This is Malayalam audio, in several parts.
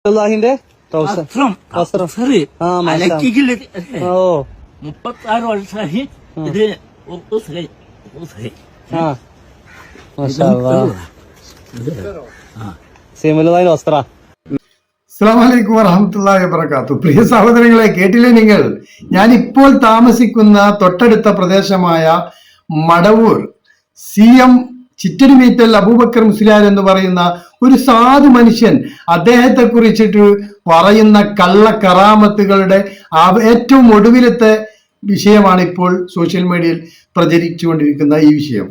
അള്ളാഹിന്റെ ഓ 36 വർഷമായി ഇത് സീമുല്ലാഹിന്റെ വസ്ത്ര. അസ്സലാമു അലൈക്കും വറഹ്മത്തുള്ളാഹി വബറകാതുഹു. പ്രിയ സഹോദരങ്ങളെ, കേട്ടില്ലേ നിങ്ങൾ? ഞാൻ ഇപ്പോൾ താമസിക്കുന്ന തൊട്ടടുത്ത പ്രദേശമായ മടവൂർ CM ചിറ്റടിമീറ്റൽ അബൂബക്കർ മുസ്ലിയാർ എന്ന് പറയുന്ന ഒരു സാധു മനുഷ്യൻ, അദ്ദേഹത്തെ കുറിച്ചിട്ട് പറയുന്ന കള്ള കറാമത്തുകളുടെ ഏറ്റവും ഒടുവിലത്തെ വിഷയമാണ് ഇപ്പോൾ സോഷ്യൽ മീഡിയയിൽ പ്രചരിച്ചുകൊണ്ടിരിക്കുന്ന ഈ വിഷയം.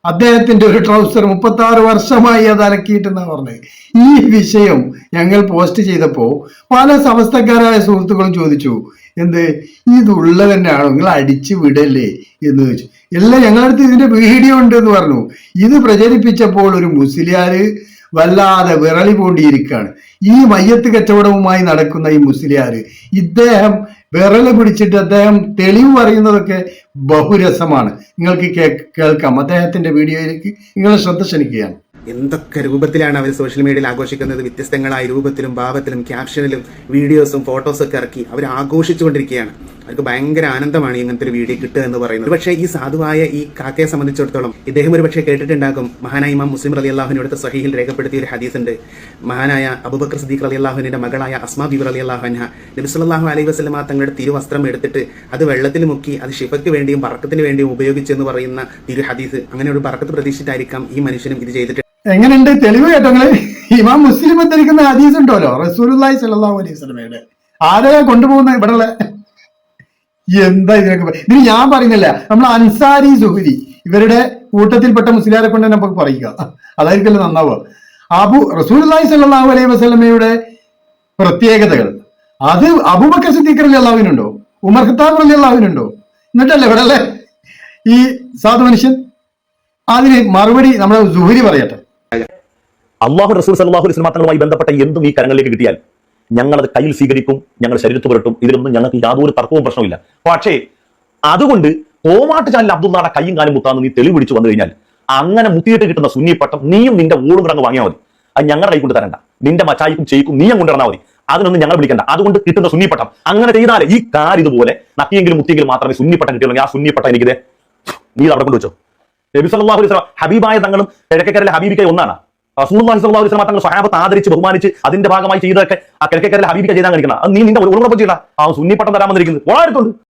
അദ്ദേഹത്തിന്റെ ഒരു ട്രൗസർ 36 വർഷമായി അത് അലക്കിയിട്ടെന്നാ പറഞ്ഞത്. ഈ വിഷയം ഞങ്ങൾ പോസ്റ്റ് ചെയ്തപ്പോ പല സമസ്തക്കാരായ സുഹൃത്തുക്കളും ചോദിച്ചു, എന്ത് ഇതുള്ള തന്നെയാണോ, നിങ്ങൾ അടിച്ചു വിടല്ലേ എന്ന് ചോദിച്ചു. എല്ലാം ഞങ്ങളടുത്ത് ഇതിന്റെ വീഡിയോ ഉണ്ട് എന്ന് പറഞ്ഞു. ഇത് പ്രചരിപ്പിച്ചപ്പോൾ ഒരു മുസ്ലിയാര് വല്ലാതെ വിറളി പൂണ്ടിയിരിക്കുകയാണ്. ഈ മയ്യത്ത് കച്ചവടവുമായി നടക്കുന്ന ഈ മുസ്ലിയാര്, ഇദ്ദേഹം വിറല് പിടിച്ചിട്ട് അദ്ദേഹം തെളിവ് പറയുന്നതൊക്കെ ബഹുരസമാണ്. നിങ്ങൾക്ക് കേൾക്കാം. അദ്ദേഹത്തിന്റെ വീഡിയോയിലേക്ക് നിങ്ങളെ ശ്രദ്ധ ക്ഷണിക്കുകയാണ്. എന്തൊക്കെ രൂപത്തിലാണ് അവർ സോഷ്യൽ മീഡിയയിൽ ആഘോഷിക്കുന്നത്. വ്യത്യസ്തങ്ങളായ രൂപത്തിലും ഭാവത്തിലും ക്യാപ്ഷനിലും വീഡിയോസും ഫോട്ടോസും ഒക്കെ ഇറക്കി അവർ ആഘോഷിച്ചുകൊണ്ടിരിക്കുകയാണ്. അവർക്ക് ഭയങ്കര ആനന്ദമാണ് ഇങ്ങനത്തെ ഒരു വീഡിയോ കിട്ടുക എന്ന് പറയുന്നത്. പക്ഷേ ഈ സാധുവായ ഈ കാക്കയെ സംബന്ധിച്ചിടത്തോളം ഇദ്ദേഹം ഒരു പക്ഷേ കേട്ടിട്ടുണ്ടാകും. മഹാനായ ഇമാം മുസ്ലിം റളിയല്ലാഹുവിന്റെ അടുത്ത സഹീഹിൽ രേഖപ്പെടുത്തിയ ഒരു ഹദീസ് ഉണ്ട്. മഹാനായ അബൂബക്കർ സിദ്ദീഖ് റളിയല്ലാഹുവിന്റെ മകളായ അസ്മാ ബീബി റളിയല്ലാഹു അൻഹ നബി സല്ലല്ലാഹു അലൈഹി വസല്ലമ തങ്ങളുടെ തിരുവസ്ത്രം എടുത്തിട്ട് അത് വെള്ളത്തിൽ മുക്കി അത് ശിഫയ്ക്ക് വേണ്ടിയും ബർക്കത്തിന് വേണ്ടിയും ഉപയോഗിച്ചു എന്ന് പറയുന്ന തിരു ഹദീസ്. അങ്ങനെ ഒരു ബർക്കത്ത് പ്രതീക്ഷിച്ചിട്ടായിരിക്കാം ഈ മനുഷ്യനും ഇത് ചെയ്തിട്ട്. എങ്ങനെയുണ്ട് തെളിവ് കേട്ടോങ്ങള്? ഇമാം മുസ്ലിം ഉദ്ധരിക്കുന്ന ഹദീസ് ഉണ്ടല്ലോ, റസൂലുള്ളാഹി സ്വല്ലല്ലാഹു അലൈഹി വസല്ലമയുടെ. ആരെയാ കൊണ്ടുപോകുന്ന ഇവിടെ? എന്താ ഇതിനൊക്കെ? ഇതിന് ഞാൻ പറയുന്നില്ല, നമ്മൾ അൻസാരി സുഹരി ഇവരുടെ കൂട്ടത്തിൽപ്പെട്ട മുസ്ലിയാരെ കൊണ്ട് നമുക്ക് പറയുക, അതായിരിക്കല്ലോ നന്നാവുക. റസൂലുള്ളാഹി സ്വല്ലല്ലാഹു അലൈഹി വസല്ലമയുടെ പ്രത്യേകതകൾ അത് അബൂബക്കർ സിദ്ദീഖ് റളിയല്ലാഹുവിനുണ്ടോ, ഉമർ ഖത്താബ് റളിയല്ലാഹുവിനുണ്ടോ? എന്നിട്ടല്ലേ ഇവിടെ അല്ലേ ഈ സാധു മനുഷ്യൻ? അതിന് മറുപടി നമ്മുടെ സുഹരി പറയട്ടെ. അള്ളാഹു റസൂൽ സല്ലല്ലാഹു അലൈഹി വസല്ലം തങ്ങളുമായി ബന്ധപ്പെട്ട എന്തും ഈ കരങ്ങളിലേക്ക് കിട്ടിയാൽ ഞങ്ങൾ അത് കയ്യിൽ സ്വീകരിക്കും, ഞങ്ങൾ ശരീരത്ത് പുരട്ടും. ഇതിലൊന്നും ഞങ്ങൾക്ക് യാതൊരു തർക്കവും പ്രശ്നമില്ല. പക്ഷേ അതുകൊണ്ട് കോമാട്ട് ചാനൽ അബ്ദുള്ളയുടെ കയ്യും കാലും മുത്താന്ന് നീ തെളിവ് പിടിച്ചു വന്നു കഴിഞ്ഞാൽ അങ്ങനെ മുത്തിയിട്ട് കിട്ടുന്ന സുന്നി പട്ടം നീയും നിന്റെ ഓളും കിടങ്ങ് വാങ്ങിയാൽ മതി. അത് ഞങ്ങളുടെ കൈ കൊണ്ട് തരണ്ട, നിന്റെ മച്ചായിക്കും ചെയ്യിക്കും നീയും കൊണ്ടുവന്നാൽ മതി. അതിനൊന്നും ഞങ്ങൾ വിളിക്കണ്ട. അതുകൊണ്ട് കിട്ടുന്ന സുന്നിപ്പട്ടം അങ്ങനെ ചെയ്താൽ ഈ കാര്യം ഇതുപോലെ നക്കിയെങ്കിലും മുത്തിയെങ്കിലും മാത്രമേ സുന്നിപ്പട്ടം കിട്ടിയുള്ളൂ. ആ സുന്നിപ്പട്ടം എനിക്കിതേ നീ അവിടെ കൊണ്ട് വെച്ചോ. നബി സല്ലല്ലാഹു അലൈഹി വസല്ലം ഹബീബായ തങ്ങളും കിഴക്കേക്കരയിലെ ഹബീബിക്ക ഒന്നാണ്. റസൂലുള്ളാഹി സ്വല്ലല്ലാഹു അലൈഹി വസല്ലം തങ്ങൾ സ്വഹാബത്ത് ആദരിച്ച് ബഹുമാനിച്ച് അതിന്റെ ഭാഗമായി ചെയ്തൊക്കെ ആ കിഴക്കേക്കരയിലെ ഹബീബിക്ക ചെയ്താൽ കാണിക്കണം. അത് നീ നിന്റെ ഒളിമുറപ്പ് ചെയ്യണം. ആ സുന്നിപ്പട്ടം തരാൻ വന്നിരിക്കുന്നത് ഓളായിട്ടുണ്ട്.